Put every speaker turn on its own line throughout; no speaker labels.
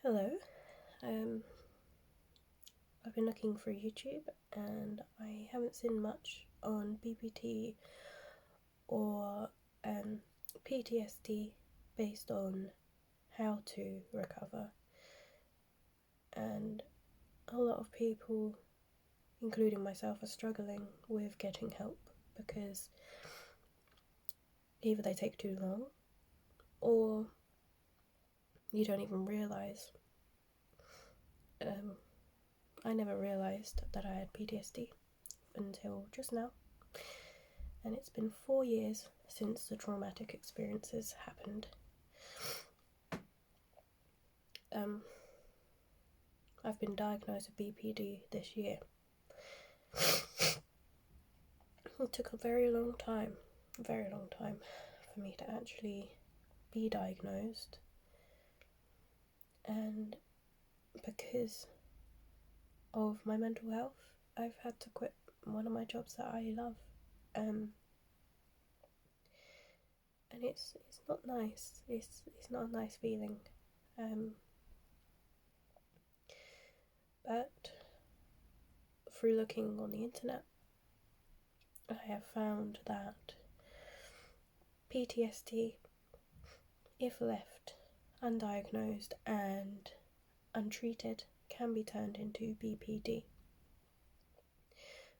Hello. Um, I've been looking for YouTube and I haven't seen much on BPT or PTSD based on how to recover. And a lot of people, including myself, are struggling with getting help because either they take too long or you don't even realise. I never realised that I had PTSD until just now, and it's been 4 years since the traumatic experiences happened. I've been diagnosed with BPD this year. It took a very long time for me to actually be diagnosed, and because of my mental health, I've had to quit one of my jobs that I love, and it's not nice. It's not a nice feeling, but through looking on the internet, I have found that PTSD, if left undiagnosed and untreated, can be turned into BPD,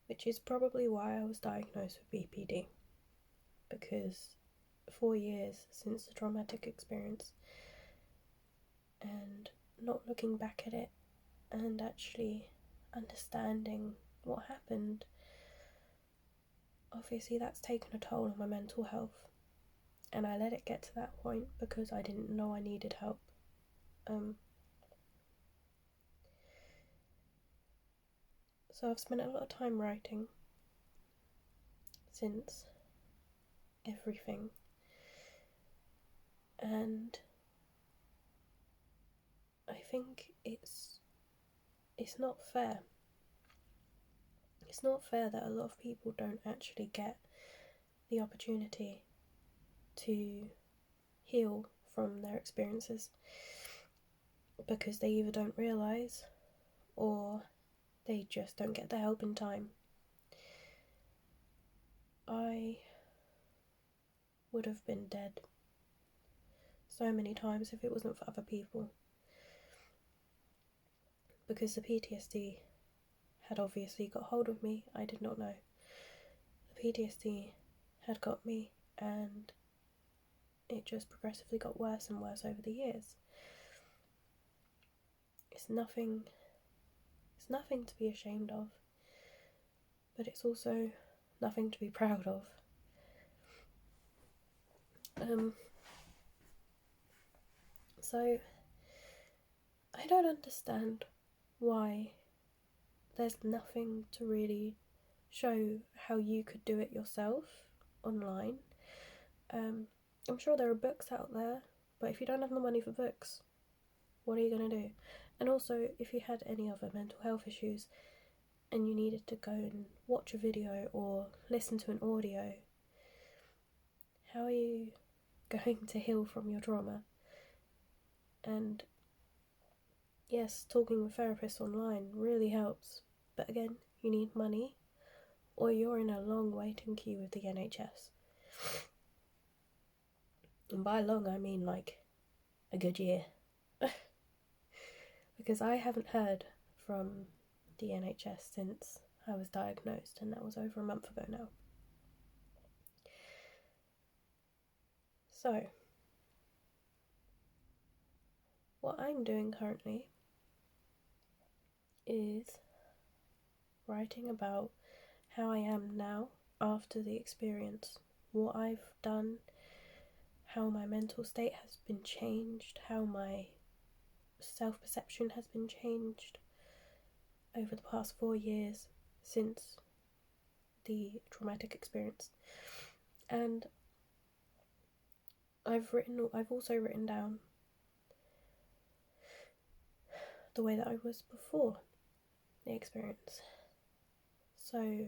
which is probably why I was diagnosed with BPD, because 4 years since the traumatic experience, and not looking back at it and actually understanding what happened, obviously that's taken a toll on my mental health, and I let it get to that point because I didn't know I needed help. So I've spent a lot of time writing since everything, and I think it's not fair. It's not fair that a lot of people don't actually get the opportunity to heal from their experiences because they either don't realise or they just don't get the help in time. I would have been dead so many times if it wasn't for other people, because the PTSD had obviously got hold of me. I did not know. The PTSD had got me, and it just progressively got worse and worse over the years. It's nothing to be ashamed of, but it's also nothing to be proud of. So I don't understand why there's nothing to really show how you could do it yourself online. I'm sure there are books out there, but if you don't have the money for books, what are you going to do? And also, if you had any other mental health issues and you needed to go and watch a video or listen to an audio, how are you going to heal from your trauma? And yes, talking with therapists online really helps, but again, you need money or you're in a long waiting queue with the NHS. And by long, I mean like a good year. Because I haven't heard from the NHS since I was diagnosed, and that was over a month ago now. So, what I'm doing currently is writing about how I am now after the experience, what I've done, how my mental state has been changed, how my self-perception has been changed over the past 4 years since the traumatic experience. And I've also written down the way that I was before the experience. So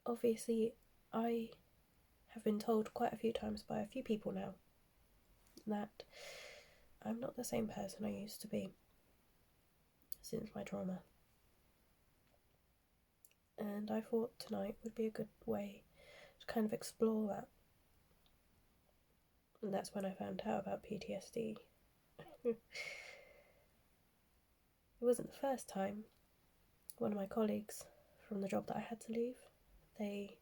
obviously I have been told quite a few times by a few people now that I'm not the same person I used to be since my trauma. And I thought tonight would be a good way to kind of explore that. And that's when I found out about PTSD. It wasn't the first time. One of my colleagues from the job that I had to leave, they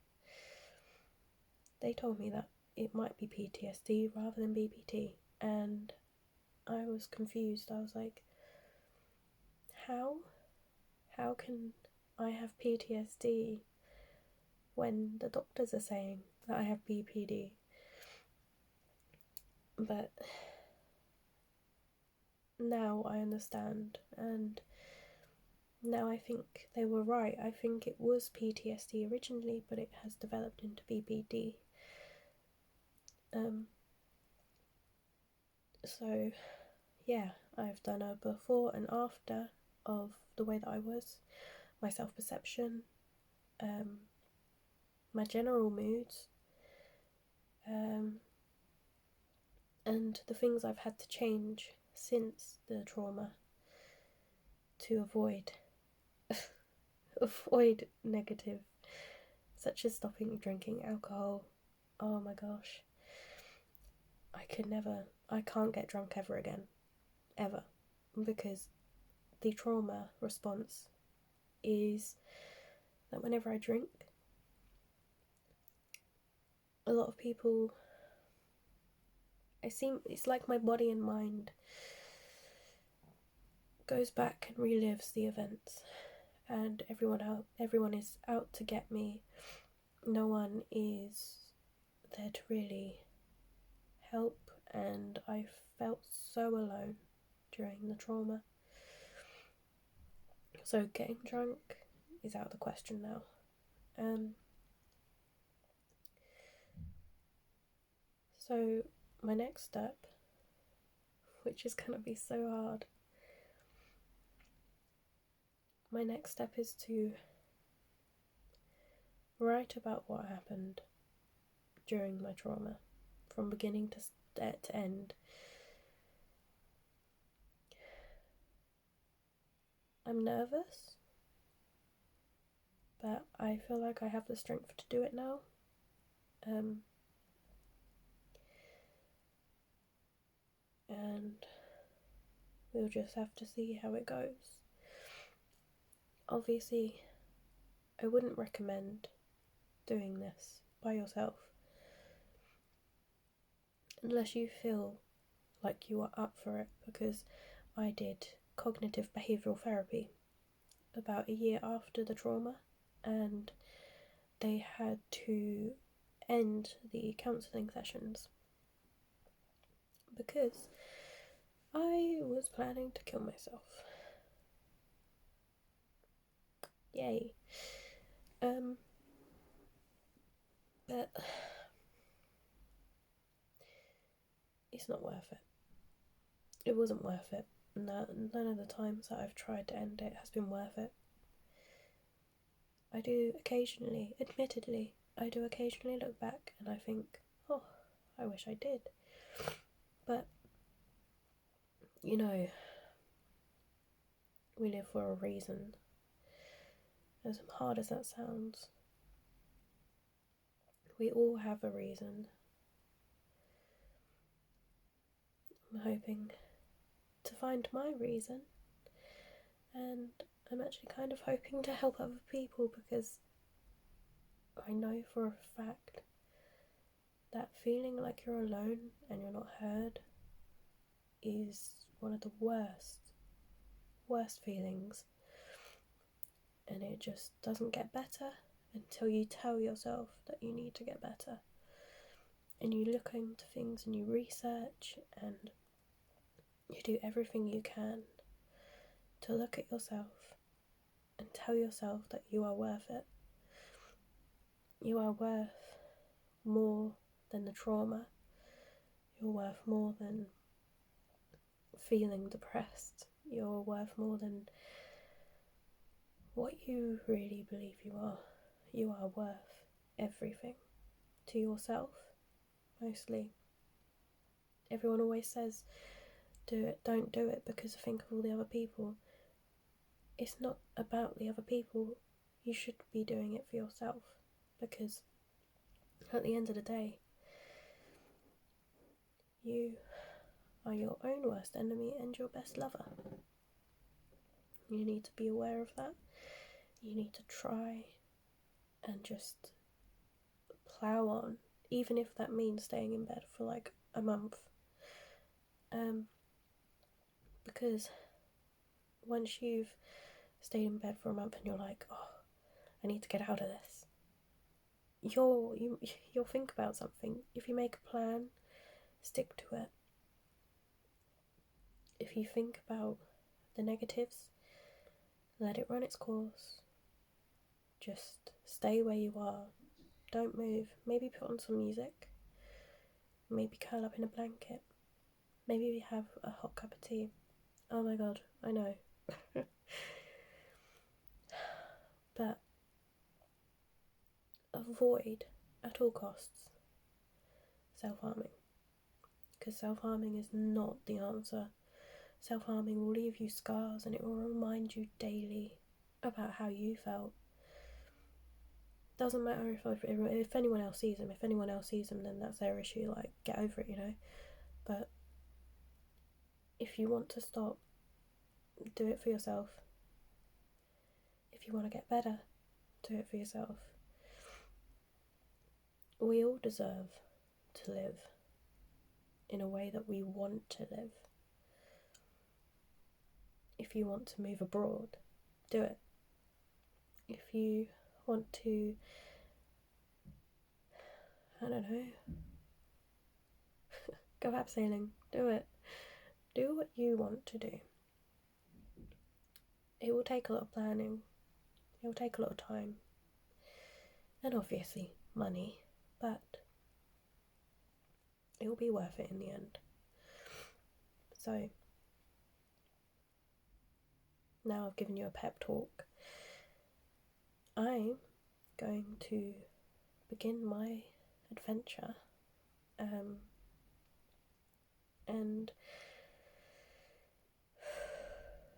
told me that it might be PTSD rather than BPT, and I was confused. I was like, how can I have PTSD when the doctors are saying that I have BPD? But now I understand, and now I think they were right. I think it was PTSD originally, but it has developed into BPD. So yeah, I've done a before and after of the way that I was, my self-perception, my general moods, and the things I've had to change since the trauma to avoid negative, such as stopping drinking alcohol. Oh my gosh, I can't get drunk ever again, ever, because the trauma response is that whenever I drink, a lot of people, it's like my body and mind goes back and relives the events, and everyone is out to get me. No one is there to really help, and I felt so alone during the trauma. So getting drunk is out of the question now. So my next step, which is gonna be so hard, my next step is to write about what happened during my trauma, from beginning to end. I'm nervous, but I feel like I have the strength to do it now. And we'll just have to see how it goes. Obviously, I wouldn't recommend doing this by yourself unless you feel like you are up for it, because I did cognitive behavioural therapy about a year after the trauma, and they had to end the counselling sessions because I was planning to kill myself. Yay. But it's not worth it. It wasn't worth it. No, none of the times that I've tried to end it has been worth it. I do occasionally look back and I think, oh, I wish I did. But, you know, we live for a reason. As hard as that sounds, we all have a reason. I'm hoping to find my reason, and I'm actually kind of hoping to help other people, because I know for a fact that feeling like you're alone and you're not heard is one of the worst feelings, and it just doesn't get better until you tell yourself that you need to get better, and you look into things and you research and you do everything you can to look at yourself and tell yourself that you are worth it. You are worth more than the trauma. You're worth more than feeling depressed. You're worth more than what you really believe you are. You are worth everything to yourself, mostly. Everyone always says do it. Don't do it because think of all the other people. It's not about the other people. You should be doing it for yourself, because at the end of the day, you are your own worst enemy and your best lover. You need to be aware of that. You need to try and just plow on, even if that means staying in bed for like a month. Because once you've stayed in bed for a month and you're like, oh, I need to get out of this, you'll think about something. If you make a plan, stick to it. If you think about the negatives, let it run its course. Just stay where you are. Don't move. Maybe put on some music. Maybe curl up in a blanket. Maybe we have a hot cup of tea. Oh my god, I know. But avoid at all costs self-harming, because self-harming is not the answer. Self-harming will leave you scars, and it will remind you daily about how you felt. Doesn't matter if anyone else sees them. If anyone else sees them, then that's their issue. Like, get over it, you know. But if you want to stop, do it for yourself. If you want to get better, do it for yourself. We all deserve to live in a way that we want to live. If you want to move abroad, do it. If you want to, I don't know, go abseiling, do it. Do what you want to do. It will take a lot of planning. It will take a lot of time. And obviously money, but it will be worth it in the end. So, now I've given you a pep talk, I'm going to begin my adventure and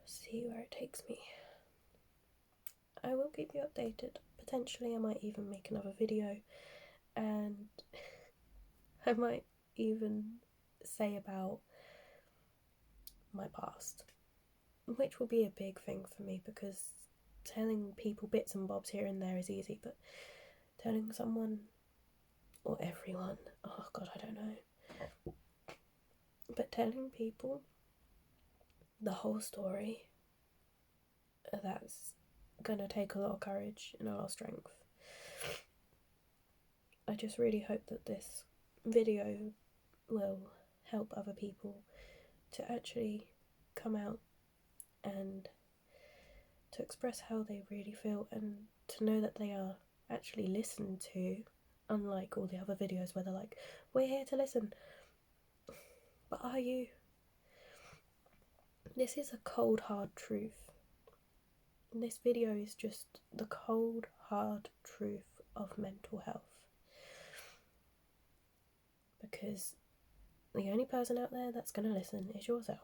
see where it takes me. I will keep you updated. Potentially I might even make another video, and I might even say about my past, which will be a big thing for me, because telling people bits and bobs here and there is easy, but telling someone or everyone, oh god, I don't know, but telling people the whole story, that's gonna take a lot of courage and a lot of strength. I just really hope that this video will help other people to actually come out and to express how they really feel, and to know that they are actually listened to, unlike all the other videos where they're like, we're here to listen. But are you? This is a cold, hard truth. And this video is just the cold, hard truth of mental health. Because the only person out there that's going to listen is yourself.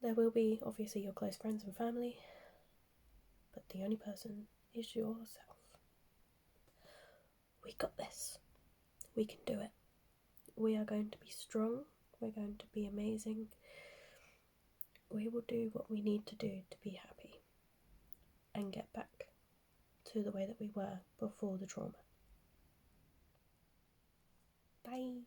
There will be, obviously, your close friends and family, but the only person is yourself. We got this. We can do it. We are going to be strong. We're going to be amazing. We will do what we need to do to be happy and get back to the way that we were before the trauma. Bye.